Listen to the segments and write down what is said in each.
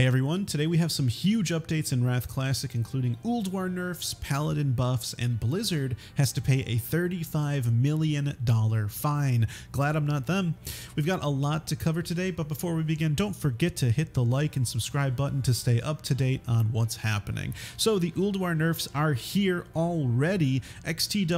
Hey everyone, today we have some huge updates in Wrath Classic, including ULDUAR nerfs, Paladin buffs, and Blizzard has to pay a $35 million fine. Glad I'm not them. We've got a lot to cover today, but before we begin, don't forget to hit the like and subscribe button to stay up to date on what's happening. So the ULDUAR nerfs are here already. XT002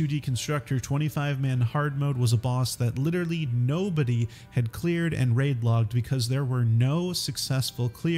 Deconstructor 25-man hard mode was a boss that literally nobody had cleared and raid logged because there were no successful clears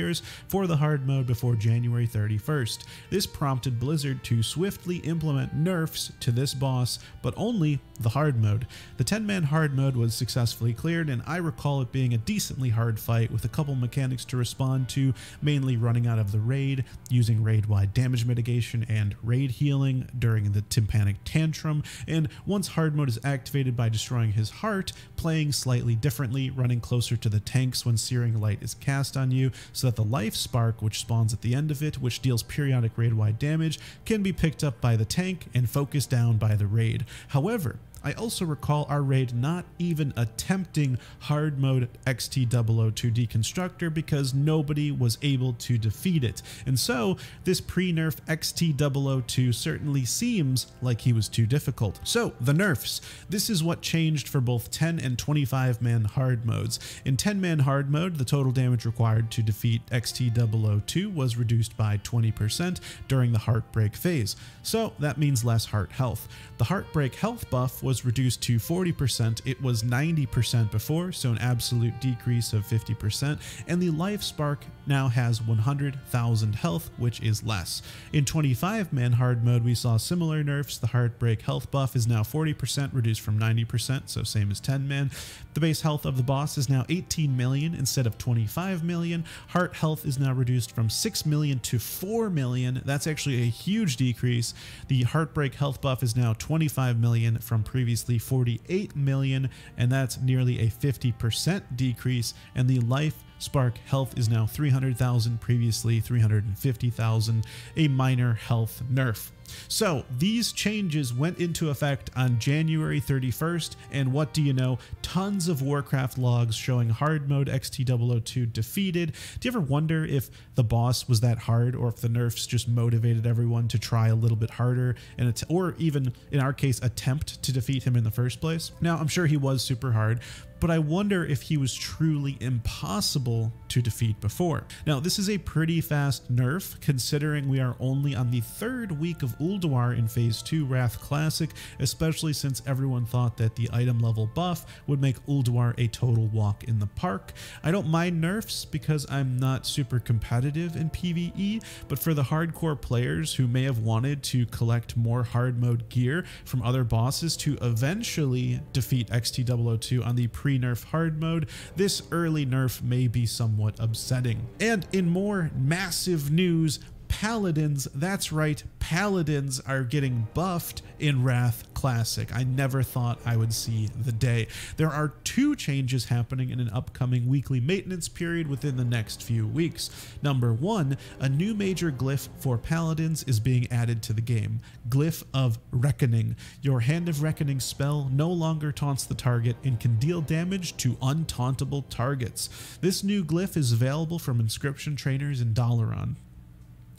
for the hard mode before January 31st. This prompted Blizzard to swiftly implement nerfs to this boss, but only the hard mode. The 10-man hard mode was successfully cleared, and I recall it being a decently hard fight with a couple mechanics to respond to, mainly running out of the raid, using raid-wide damage mitigation, and raid healing during the tympanic tantrum, and once hard mode is activated by destroying his heart, playing slightly differently, running closer to the tanks when Searing Light is cast on you, so that the life spark, which spawns at the end of it, which deals periodic raid-wide damage, can be picked up by the tank and focused down by the raid. However, I also recall our raid not even attempting hard mode XT002 Deconstructor because nobody was able to defeat it. And so this pre-nerf XT002 certainly seems like he was too difficult. So the nerfs. This is what changed for both 10 and 25-man hard modes. In 10-man hard mode, the total damage required to defeat XT002 was reduced by 20% during the Heartbreak phase. So that means less heart health. The Heartbreak health buff was reduced to 40%. It was 90% before, so an absolute decrease of 50%, and the life spark now has 100,000 health, which is less. In 25-man hard mode, we saw similar nerfs. The Heartbreak health buff is now 40%, reduced from 90%, so same as 10-man. The base health of the boss is now 18 million instead of 25 million. Heart health is now reduced from 6 million to 4 million. That's actually a huge decrease. The Heartbreak health buff is now 25 million from previously 48 million, and that's nearly a 50% decrease. And the life spark health is now 300,000, previously 350,000, a minor health nerf. So these changes went into effect on January 31st, and what do you know? Tons of Warcraft logs showing hard mode XT002 defeated. Do you ever wonder if the boss was that hard, or if the nerfs just motivated everyone to try a little bit harder, and or even in our case attempt to defeat him in the first place? Now I'm sure he was super hard, but I wonder if he was truly impossible to defeat before. Now, this is a pretty fast nerf, considering we are only on the 3rd week of ULDUAR in Phase 2 Wrath Classic, especially since everyone thought that the item level buff would make ULDUAR a total walk in the park. I don't mind nerfs because I'm not super competitive in PvE, but for the hardcore players who may have wanted to collect more hard mode gear from other bosses to eventually defeat XT002 on the pre-nerf hard mode, this early nerf may be somewhat upsetting. And in more massive news, Paladins, that's right, Paladins are getting buffed in Wrath Classic. I never thought I would see the day. There are 2 changes happening in an upcoming weekly maintenance period within the next few weeks. Number 1, a new major glyph for Paladins is being added to the game. Glyph of Reckoning. Your Hand of Reckoning spell no longer taunts the target and can deal damage to untauntable targets. This new glyph is available from inscription trainers in Dalaran.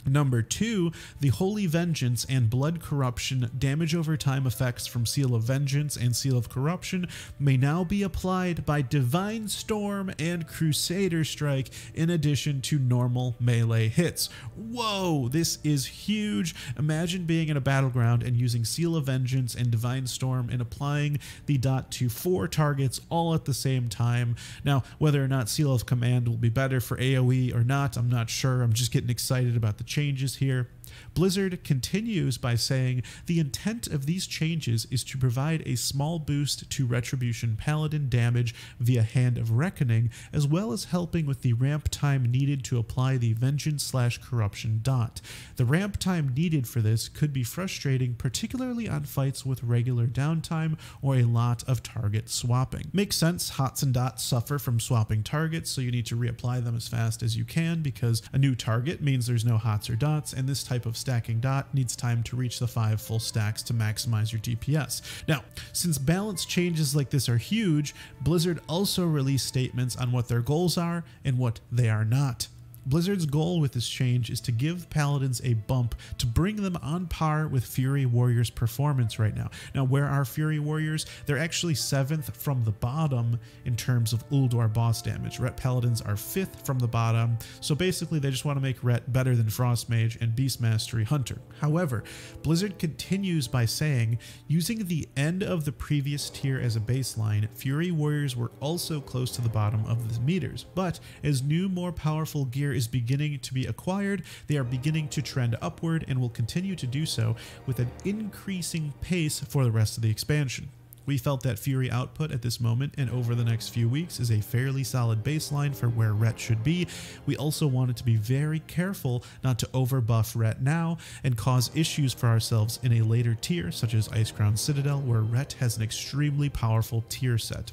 Number 2, the Holy Vengeance and Blood Corruption damage over time effects from Seal of Vengeance and Seal of Corruption may now be applied by Divine Storm and Crusader Strike in addition to normal melee hits. Whoa, this is huge. Imagine being in a battleground and using Seal of Vengeance and Divine Storm and applying the dot to 4 targets all at the same time. Now, whether or not Seal of Command will be better for AoE or not, I'm not sure. I'm just getting excited about the changes here. Blizzard continues by saying the intent of these changes is to provide a small boost to Retribution Paladin damage via Hand of Reckoning, as well as helping with the ramp time needed to apply the Vengeance/Corruption dot. The ramp time needed for this could be frustrating, particularly on fights with regular downtime or a lot of target swapping. Makes sense, hots and dots suffer from swapping targets, so you need to reapply them as fast as you can because a new target means there's no hots or dots, and this type of stacking dot needs time to reach the 5 full stacks to maximize your DPS. Now, since balance changes like this are huge, Blizzard also released statements on what their goals are and what they are not. Blizzard's goal with this change is to give Paladins a bump to bring them on par with Fury Warriors' performance right now. Now, where are Fury Warriors? They're actually 7th from the bottom in terms of Ulduar boss damage. Ret Paladins are 5th from the bottom, so basically they just want to make Ret better than Frost Mage and Beast Mastery Hunter. However, Blizzard continues by saying, using the end of the previous tier as a baseline, Fury Warriors were also close to the bottom of the meters, but as new, more powerful gear is beginning to be acquired, they are beginning to trend upward and will continue to do so with an increasing pace for the rest of the expansion. We felt that Fury output at this moment and over the next few weeks is a fairly solid baseline for where Ret should be. We also wanted to be very careful not to overbuff Ret now and cause issues for ourselves in a later tier such as Icecrown Citadel, where Ret has an extremely powerful tier set.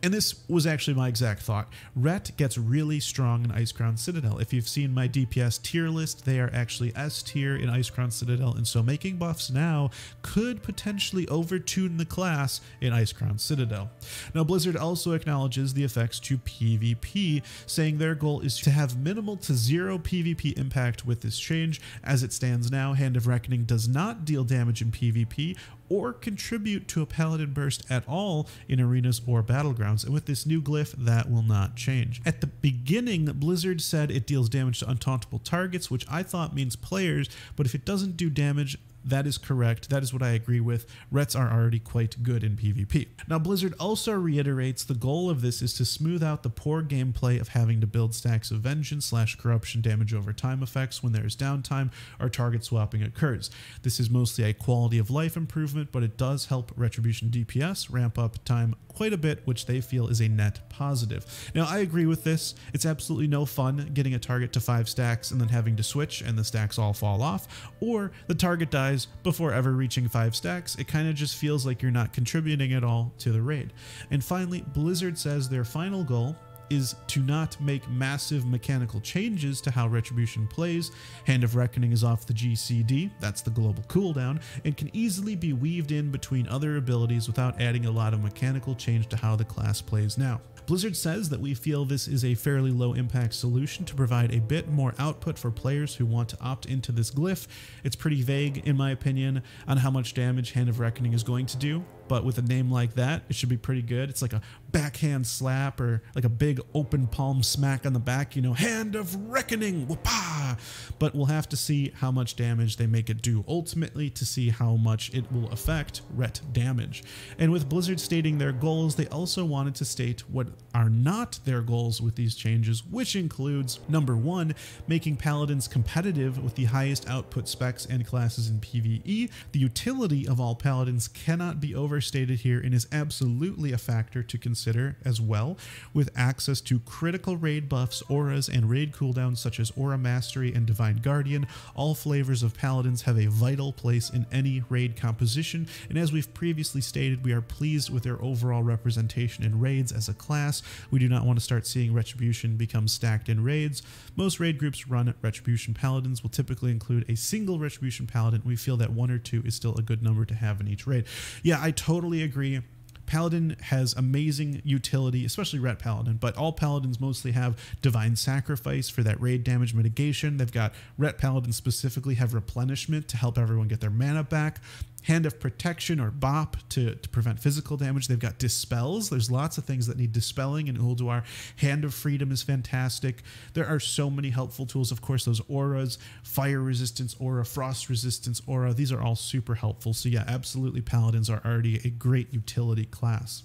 And this was actually my exact thought. Ret gets really strong in Icecrown Citadel. If you've seen my DPS tier list, they are actually S tier in Icecrown Citadel, and so making buffs now could potentially overtune the class in Icecrown Citadel. Now, Blizzard also acknowledges the effects to PvP, saying their goal is to have minimal to zero PvP impact with this change. As it stands now, Hand of Reckoning does not deal damage in PvP or contribute to a Paladin burst at all in arenas or battlegrounds, and with this new glyph, that will not change. At the beginning, Blizzard said it deals damage to untauntable targets, which I thought means players, but if it doesn't do damage, that is correct. That is what I agree with. Rets are already quite good in PvP. Now, Blizzard also reiterates the goal of this is to smooth out the poor gameplay of having to build stacks of vengeance / corruption damage over time effects when there is downtime or target swapping occurs. This is mostly a quality of life improvement, but it does help Retribution DPS ramp up time quite a bit, which they feel is a net positive. Now, I agree with this. It's absolutely no fun getting a target to 5 stacks and then having to switch and the stacks all fall off, or the target dies before ever reaching 5 stacks. It kind of just feels like you're not contributing at all to the raid. And finally, Blizzard says their final goal is to not make massive mechanical changes to how Retribution plays. Hand of Reckoning is off the GCD, that's the global cooldown, and can easily be weaved in between other abilities without adding a lot of mechanical change to how the class plays now. Blizzard says that we feel this is a fairly low impact solution to provide a bit more output for players who want to opt into this glyph. It's pretty vague, in my opinion, on how much damage Hand of Reckoning is going to do, but with a name like that, it should be pretty good. It's like a backhand slap or like a big open palm smack on the back, you know, Hand of Reckoning, whoopah! But we'll have to see how much damage they make it do ultimately to see how much it will affect Ret damage. And with Blizzard stating their goals, they also wanted to state what are not their goals with these changes, which includes, number 1, making Paladins competitive with the highest output specs and classes in PvE. The utility of all Paladins cannot be overstated here and is absolutely a factor to consider as well, with access to critical raid buffs, auras, and raid cooldowns such as Aura Mastery and Divine Guardian. All flavors of Paladins have a vital place in any raid composition, and as we've previously stated, we are pleased with their overall representation in raids as a class. We do not want to start seeing Retribution become stacked in raids. Most raid groups run Retribution Paladins will typically include a single Retribution Paladin. We feel that 1 or 2 is still a good number to have in each raid. Yeah, I totally agree. Paladin has amazing utility, especially Ret Paladin, but all Paladins mostly have Divine Sacrifice for that raid damage mitigation. They've got Ret Paladin specifically have Replenishment to help everyone get their mana back. Hand of Protection or BOP to prevent physical damage. They've got Dispels. There's lots of things that need dispelling in Ulduar. Hand of Freedom is fantastic. There are so many helpful tools. Of course, those auras, Fire Resistance Aura, Frost Resistance Aura, these are all super helpful. So yeah, absolutely Paladins are already a great utility class.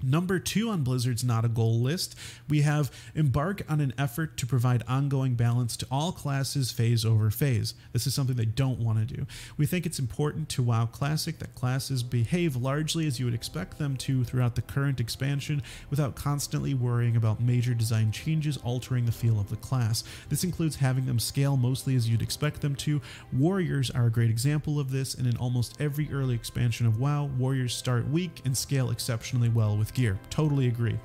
Number 2 on Blizzard's not a goal list, we have embark on an effort to provide ongoing balance to all classes phase over phase. This is something they don't want to do. We think it's important to WoW Classic that classes behave largely as you would expect them to throughout the current expansion without constantly worrying about major design changes altering the feel of the class. This includes having them scale mostly as you'd expect them to. Warriors are a great example of this, and in almost every early expansion of WoW, Warriors start weak and scale exceptionally well with gear. Totally agree.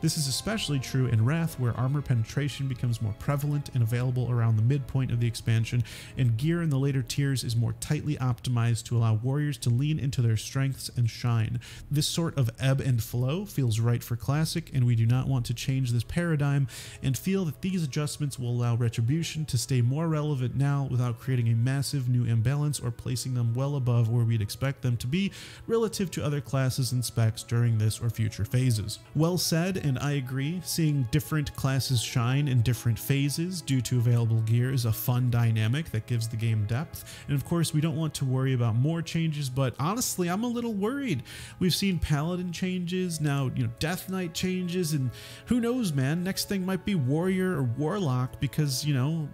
This is especially true in Wrath, where armor penetration becomes more prevalent and available around the midpoint of the expansion, and gear in the later tiers is more tightly optimized to allow warriors to lean into their strengths and shine. This sort of ebb and flow feels right for Classic, and we do not want to change this paradigm, and feel that these adjustments will allow Retribution to stay more relevant now without creating a massive new imbalance or placing them well above where we'd expect them to be relative to other classes and specs during this or future phases. Well said, and I agree. Seeing different classes shine in different phases due to available gear is a fun dynamic that gives the game depth. And of course, we don't want to worry about more changes, but honestly, I'm a little worried. We've seen Paladin changes, now, Death Knight changes, and who knows, man, next thing might be Warrior or Warlock, because,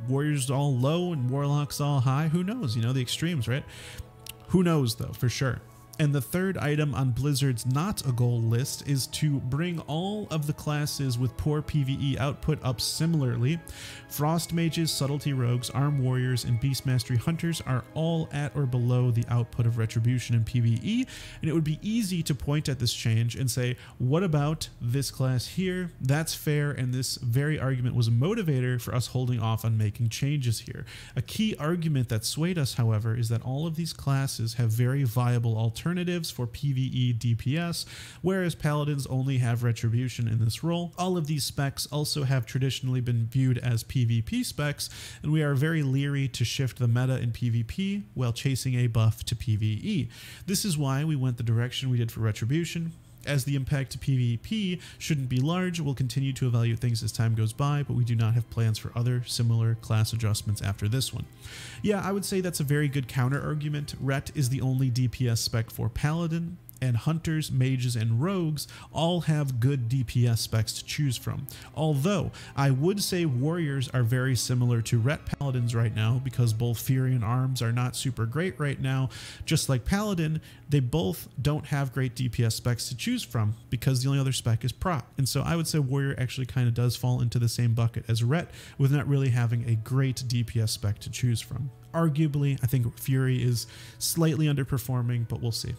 Warrior's all low and Warlock's all high. Who knows? The extremes, right? Who knows, though, for sure. And the third item on Blizzard's not a goal list is to bring all of the classes with poor PvE output up similarly. Frost Mages, Subtlety Rogues, Arm Warriors, and Beast Mastery Hunters are all at or below the output of Retribution and PvE, and it would be easy to point at this change and say, what about this class here? That's fair, and this very argument was a motivator for us holding off on making changes here. A key argument that swayed us, however, is that all of these classes have very viable alternatives for PvE DPS, whereas Paladins only have Retribution in this role. All of these specs also have traditionally been viewed as PvP specs, and we are very leery to shift the meta in PvP while chasing a buff to PvE. This is why we went the direction we did for Retribution. As the impact to PvP shouldn't be large, we'll continue to evaluate things as time goes by, but we do not have plans for other similar class adjustments after this one. Yeah, I would say that's a very good counter argument. Ret is the only DPS spec for Paladin, and Hunters, Mages, and Rogues all have good DPS specs to choose from. Although, I would say Warriors are very similar to Ret Paladins right now, because both Fury and Arms are not super great right now. Just like Paladin, they both don't have great DPS specs to choose from, because the only other spec is Prot. And so I would say Warrior actually kind of does fall into the same bucket as Ret, with not really having a great DPS spec to choose from. Arguably, I think Fury is slightly underperforming, but we'll see.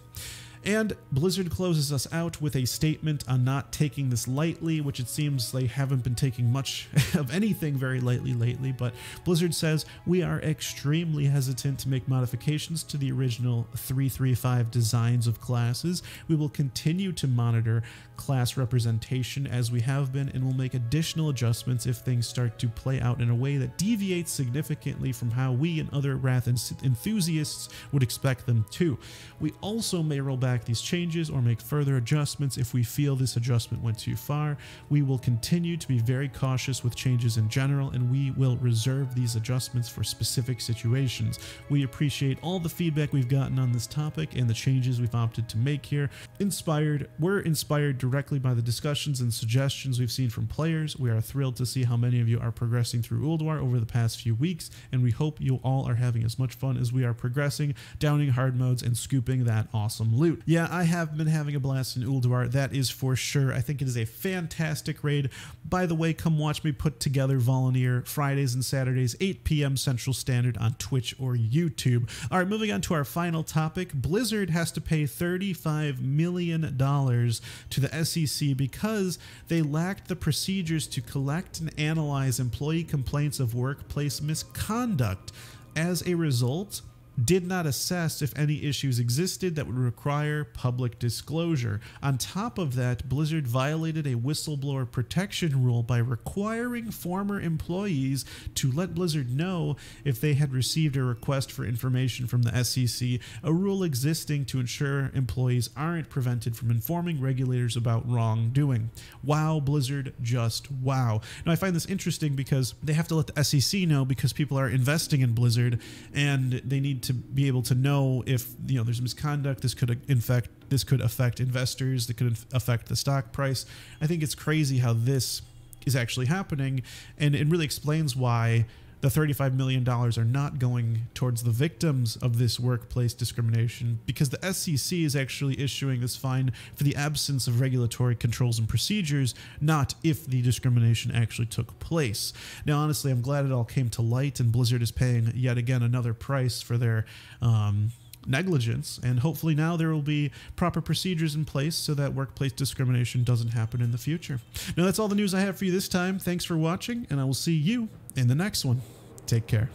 And Blizzard closes us out with a statement on not taking this lightly, which it seems they haven't been taking much of anything very lightly lately, but Blizzard says, we are extremely hesitant to make modifications to the original 3.3.5 designs of classes. We will continue to monitor class representation as we have been, and will make additional adjustments if things start to play out in a way that deviates significantly from how we and other Wrath enthusiasts would expect them to. We also may roll back these changes or make further adjustments if we feel this adjustment went too far. We will continue to be very cautious with changes in general, and we will reserve these adjustments for specific situations. We appreciate all the feedback we've gotten on this topic and the changes we've opted to make here. We're inspired directly by the discussions and suggestions we've seen from players. We are thrilled to see how many of you are progressing through ULDUAR over the past few weeks, and we hope you all are having as much fun as we are progressing, downing hard modes, and scooping that awesome loot. Yeah, I have been having a blast in ULDUAR, that is for sure. I think it is a fantastic raid. By the way, come watch me put together Volunteer Fridays and Saturdays, 8 p.m. Central Standard on Twitch or YouTube. All right, moving on to our final topic. Blizzard has to pay $35 million to the SEC because they lacked the procedures to collect and analyze employee complaints of workplace misconduct. As a result, did not assess if any issues existed that would require public disclosure. On top of that, Blizzard violated a whistleblower protection rule by requiring former employees to let Blizzard know if they had received a request for information from the SEC, a rule existing to ensure employees aren't prevented from informing regulators about wrongdoing. Wow, Blizzard, just wow. Now, I find this interesting because they have to let the SEC know because people are investing in Blizzard, and they need to be able to know if there's misconduct. This could affect investors. That could affect the stock price. I think it's crazy how this is actually happening, and it really explains why the $35 million are not going towards the victims of this workplace discrimination, because the SEC is actually issuing this fine for the absence of regulatory controls and procedures, not if the discrimination actually took place. Now, honestly, I'm glad it all came to light, and Blizzard is paying yet again another price for their negligence, and hopefully now there will be proper procedures in place so that workplace discrimination doesn't happen in the future. Now that's all the news I have for you this time. Thanks for watching, and I will see you in the next one. Take care.